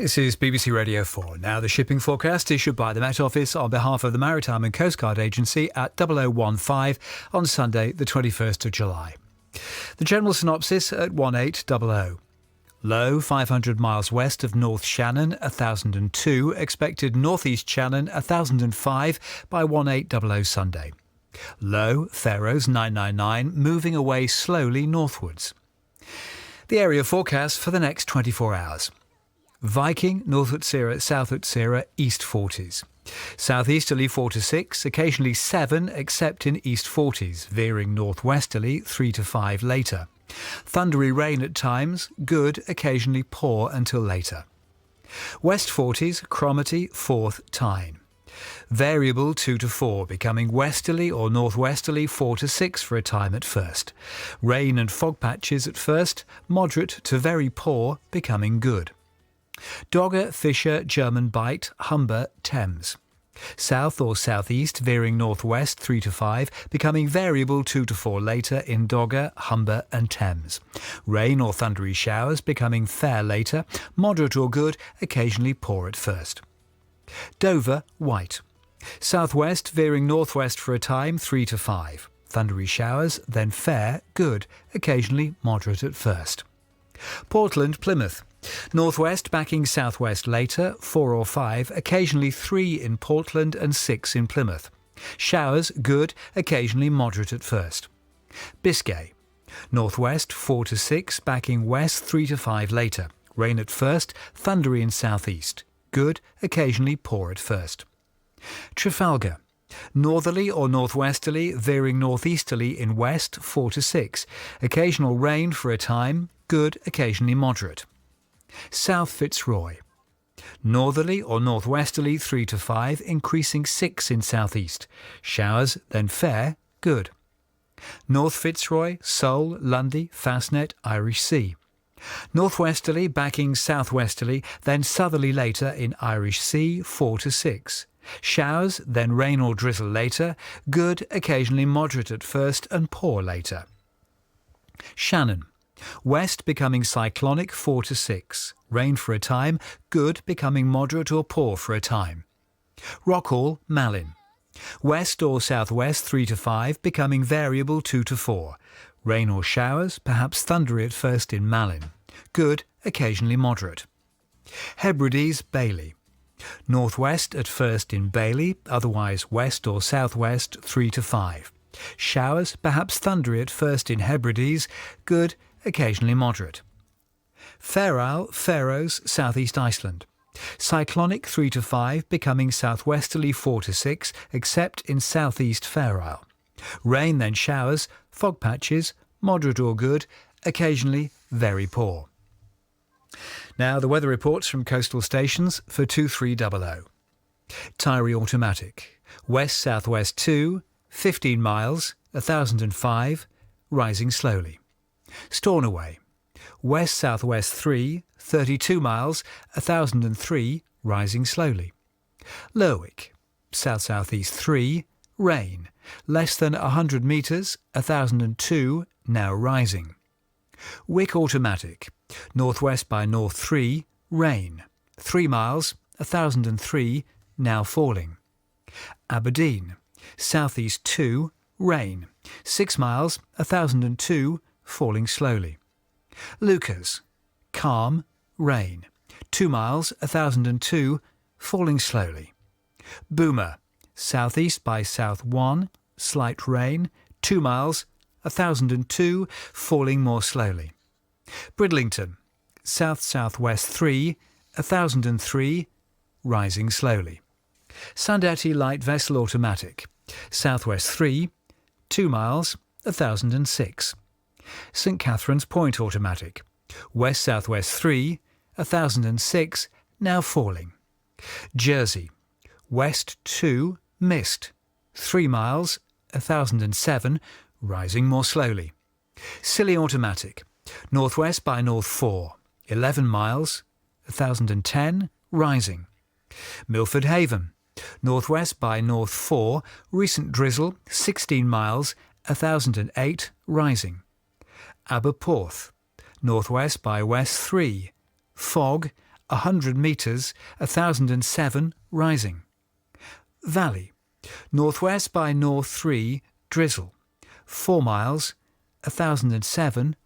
This is BBC Radio 4. Now the shipping forecast issued by the Met Office on behalf of the Maritime and Coast Guard Agency at 0015 on Sunday the 21st of July. The general synopsis at 1800. Low 500 miles west of North Shannon 1002, expected northeast Shannon 1005 by 1800 Sunday. Low Faroes 999, moving away slowly northwards. The area forecast for the next 24 hours. Viking, North Utsira, South Utsira, East 40s. Southeasterly 4 to 6, occasionally 7 except in East 40s, veering northwesterly 3 to 5 later. Thundery rain at times, good, occasionally poor until later. West 40s, Cromarty, 4th, Tyne. Variable 2 to 4, becoming westerly or northwesterly 4 to 6 for a time at first. Rain and fog patches at first, moderate to very poor, becoming good. Dogger, Fisher, German Bight, Humber, Thames. South or southeast, veering northwest 3 to 5, becoming variable 2 to 4 later in Dogger, Humber and Thames. Rain or thundery showers becoming fair later, moderate or good, occasionally poor at first. Dover, White. Southwest, veering northwest for a time 3 to 5. Thundery showers, then fair, good, occasionally moderate at first. Portland, Plymouth. Northwest backing southwest later, 4 or 5, occasionally 3 in Portland and 6 in Plymouth. Showers good, occasionally moderate at first. Biscay. Northwest 4 to 6, backing west 3 to 5 later. Rain at first, thundery in southeast. Good, occasionally poor at first. Trafalgar. Northerly or northwesterly, veering northeasterly in west 4 to 6. Occasional rain for a time, good, occasionally moderate. South Fitzroy. Northerly or northwesterly 3 to 5, increasing 6 in southeast. Showers, then fair, good. North Fitzroy, Seoul, Lundy, Fastnet, Irish Sea. Northwesterly backing southwesterly, then southerly later in Irish Sea 4 to 6. Showers, then rain or drizzle later, good, occasionally moderate at first and poor later. Shannon. West becoming cyclonic 4 to 6. Rain for a time, good, becoming moderate or poor for a time. Rockhall, Malin. West or southwest 3 to 5, becoming variable 2 to 4. Rain or showers, perhaps thundery at first in Malin. Good, occasionally moderate. Hebrides, Bailey. Northwest at first in Bailey, otherwise west or southwest 3 to 5. Showers, perhaps thundery at first in Hebrides, good, occasionally moderate. Fair Isle, Faroes, southeast Iceland. Cyclonic 3 to 5, becoming southwesterly 4 to 6, except in southeast Fair Isle. Rain then showers, fog patches, moderate or good, occasionally very poor. Now the weather reports from coastal stations for 2300. Tyree Automatic. West-southwest 2, 15 miles, 1005, rising slowly. Stornoway. West-southwest 3, 32 miles, 1003, rising slowly. Lerwick. South-southeast 3, rain. Less than 100 metres, 1002, now rising. Wick Automatic. Northwest by north 3, rain. 3 miles, 1003, now falling. Aberdeen. Southeast 2, rain. 6 miles, 1002, falling slowly. Lucas. Calm, rain. 2 miles, 1002, falling slowly. Boomer. Southeast by south 1, slight rain. 2 miles, 1002, falling more slowly. Bridlington. South-southwest 3, 1003, rising slowly. Sandati Light Vessel Automatic. Southwest 3, 2 miles, 1006. St Catherine's Point Automatic. West-southwest 3, 1006, now falling. Jersey. West 2, mist. 3 miles, 1007, rising more slowly. Scilly Automatic. Northwest by north 4, 11 miles, 1010, rising. Milford Haven. Northwest by north 4, recent drizzle, 16 miles, 1008, rising. Aberporth. Northwest by west 3, fog, 100 metres, 1007, rising. Valley, northwest by north 3, drizzle, 4 miles, 1007,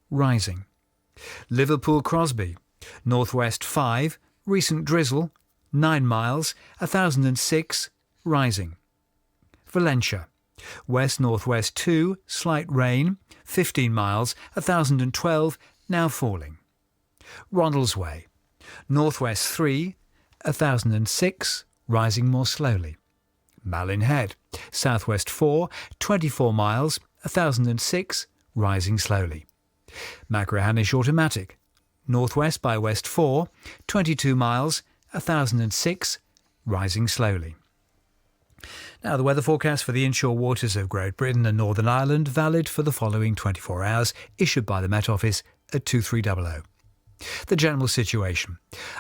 rising. Liverpool Crosby, northwest 5, recent drizzle, 9 miles, 1006, rising. Valencia, west-northwest 2, slight rain, 15 miles, 1012, now falling. Ronaldsway, northwest 3, 1006, rising more slowly. Malin Head, southwest 4, 24 miles, 1006, rising slowly. Machrihanish Automatic, northwest by west 4, 22 miles, 1006, rising slowly. Now the weather forecast for the inshore waters of Great Britain and Northern Ireland, valid for the following 24 hours, issued by the Met Office at 2300. The general situation.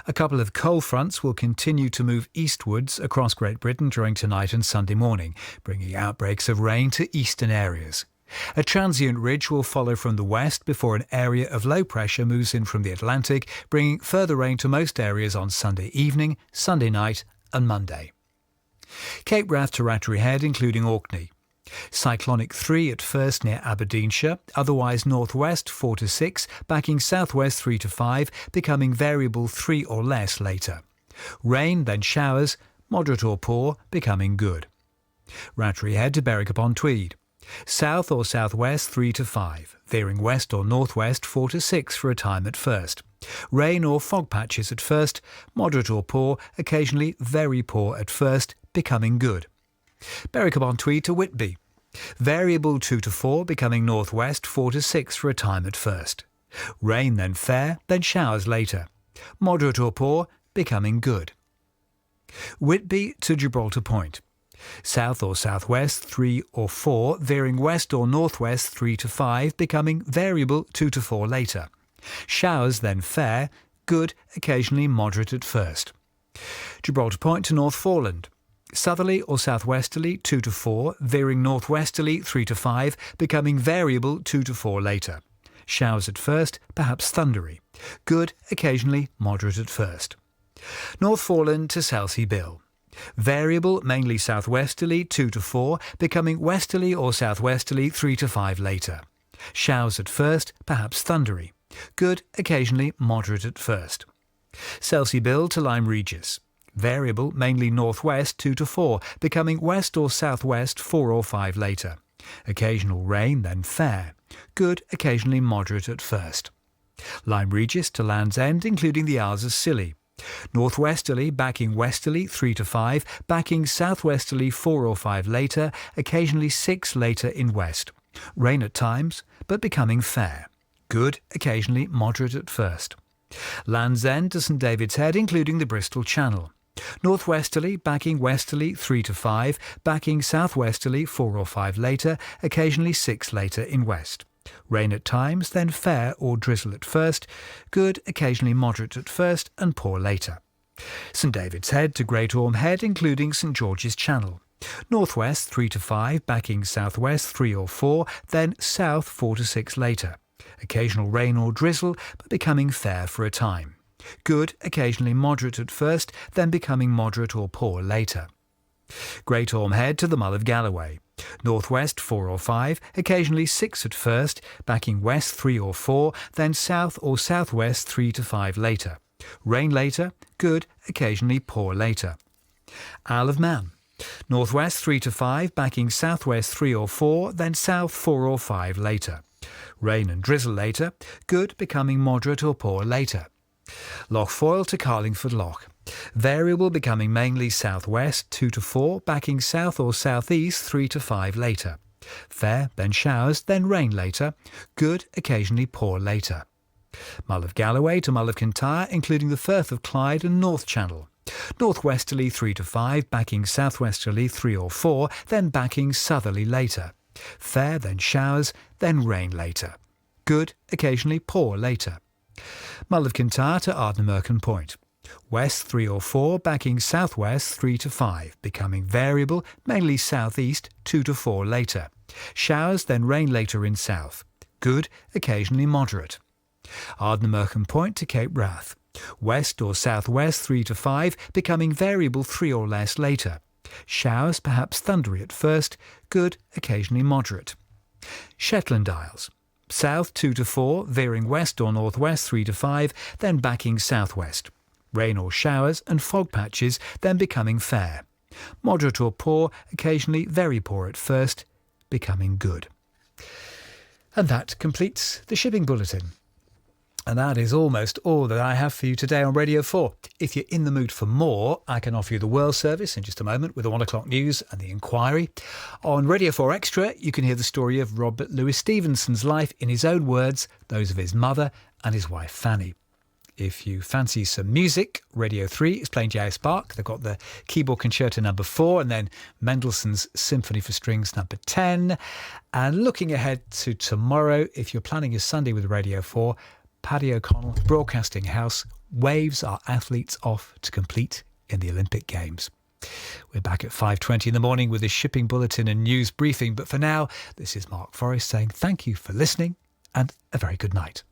A couple of cold fronts will continue to move eastwards across Great Britain during tonight and Sunday morning, bringing outbreaks of rain to eastern areas. A transient ridge will follow from the west before an area of low pressure moves in from the Atlantic, bringing further rain to most areas on Sunday evening, Sunday night and Monday. Cape Wrath to Rattray Head, including Orkney. Cyclonic 3 at first near Aberdeenshire, otherwise northwest 4 to 6, backing southwest 3 to 5, becoming variable 3 or less later. Rain, then showers, moderate or poor, becoming good. Rattray Head to Berwick-upon-Tweed. South or southwest 3 to 5, veering west or northwest 4 to 6 for a time at first. Rain or fog patches at first, moderate or poor, occasionally very poor at first, becoming good. Berwick-upon-Tweed to Whitby. Variable 2 to 4, becoming northwest 4 to 6 for a time at first. Rain then fair, then showers later. Moderate or poor, becoming good. Whitby to Gibraltar Point. South or southwest 3 or 4, veering west or northwest 3 to 5, becoming variable 2 to 4 later. Showers then fair, good, occasionally moderate at first. Gibraltar Point to North Foreland. Southerly or southwesterly 2 to 4, veering northwesterly 3 to 5, becoming variable 2 to 4 later. Showers at first, perhaps thundery. Good, occasionally moderate at first. North Foreland to Selsey Bill. Variable, mainly southwesterly 2 to 4, becoming westerly or southwesterly 3 to 5 later. Showers at first, perhaps thundery. Good, occasionally moderate at first. Selsey Bill to Lyme Regis. Variable, mainly northwest 2 to 4, becoming west or southwest 4 or 5 later. Occasional rain, then fair. Good, occasionally moderate at first. Lyme Regis to Land's End, including the Isles of Scilly. Northwesterly, backing westerly 3 to 5, backing southwesterly 4 or 5 later, occasionally 6 later in west. Rain at times, but becoming fair. Good, occasionally moderate at first. Land's End to St David's Head, including the Bristol Channel. Northwesterly, backing westerly 3 to 5, backing southwesterly 4 or 5 later, occasionally 6 later in west. Rain at times, then fair or drizzle at first, good, occasionally moderate at first and poor later. St David's Head to Great Orme Head, including St George's Channel. Northwest 3 to 5, backing southwest 3 or 4, then south 4 to 6 later. Occasional rain or drizzle, but becoming fair for a time. Good, occasionally moderate at first, then becoming moderate or poor later. Great Orme Head to the Mull of Galloway. Northwest 4 or 5, occasionally 6 at first, backing west 3 or 4, then south or southwest 3 to 5 later. Rain later, good, occasionally poor later. Isle of Man. Northwest 3 to 5, backing southwest 3 or 4, then south 4 or 5 later. Rain and drizzle later, good, becoming moderate or poor later. Loch Foyle to Carlingford Loch. Variable, becoming mainly southwest 2 to 4, backing south or southeast 3 to 5 later. Fair, then showers, then rain later. Good, occasionally poor later. Mull of Galloway to Mull of Kintyre, including the Firth of Clyde and North Channel. Northwesterly 3 to 5, backing southwesterly 3 or 4, then backing southerly later. Fair, then showers, then rain later. Good, occasionally poor later. Mull of Kintyre to Ardnamurchan Point. West 3 or 4, backing southwest 3 to 5, becoming variable, mainly southeast 2 to 4 later. Showers, then rain later in south. Good, occasionally moderate. Ardnamurchan Point to Cape Wrath. West or southwest 3 to 5, becoming variable 3 or less later. Showers perhaps thundery at first, good, occasionally moderate. Shetland Isles. South 2 to 4, veering west or northwest 3 to 5, then backing southwest. Rain or showers and fog patches, then becoming fair. Moderate or poor, occasionally very poor at first, becoming good. And that completes the shipping bulletin. And that is almost all that I have for you today on Radio 4. If you're in the mood for more, I can offer you the World Service in just a moment with the 1 o'clock news and the inquiry. On Radio 4 Extra, you can hear the story of Robert Louis Stevenson's life in his own words, those of his mother and his wife Fanny. If you fancy some music, Radio 3 is playing J.S. Bach. They've got the Keyboard Concerto No. 4 and then Mendelssohn's Symphony for Strings No. 10. And looking ahead to tomorrow, if you're planning your Sunday with Radio 4, Paddy O'Connell, Broadcasting House, waves our athletes off to compete in the Olympic Games. We're back at 5:20 in the morning with a shipping bulletin and news briefing. But for now, this is Mark Forrest saying thank you for listening and a very good night.